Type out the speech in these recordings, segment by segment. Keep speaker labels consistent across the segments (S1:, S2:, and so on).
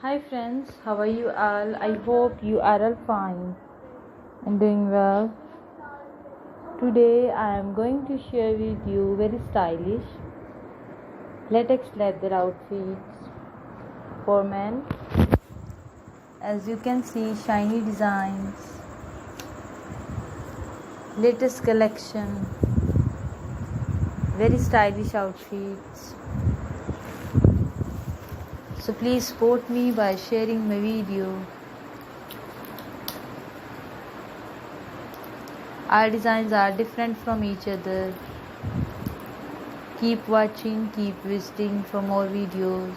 S1: Hi friends, how are you all? I hope you are all fine and doing well. Today I am going to share with you very stylish latex leather outfits for men. As you can see, shiny designs, latest collection, very stylish outfits. So please support me by sharing my video. Our designs are different from each other. Keep watching, keep visiting for more videos.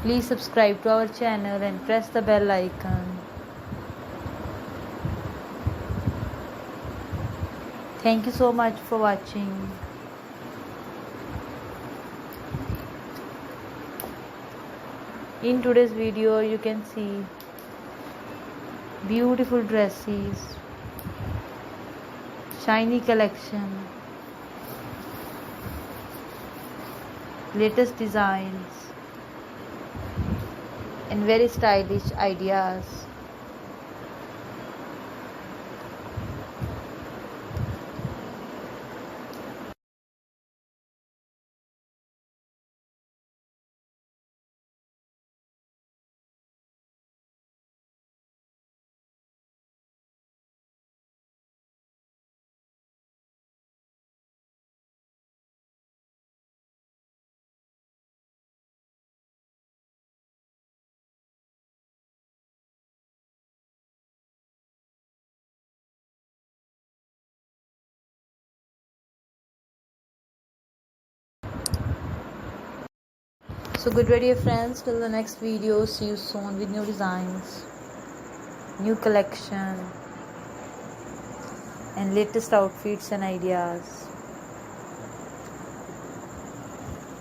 S1: Please subscribe to our channel and press the bell icon. Thank you so much for watching. In today's video you can see beautiful dresses, shiny collection, latest designs and very stylish ideas. So get ready friends, till the next video. See you soon with new designs, new collection and latest outfits and ideas.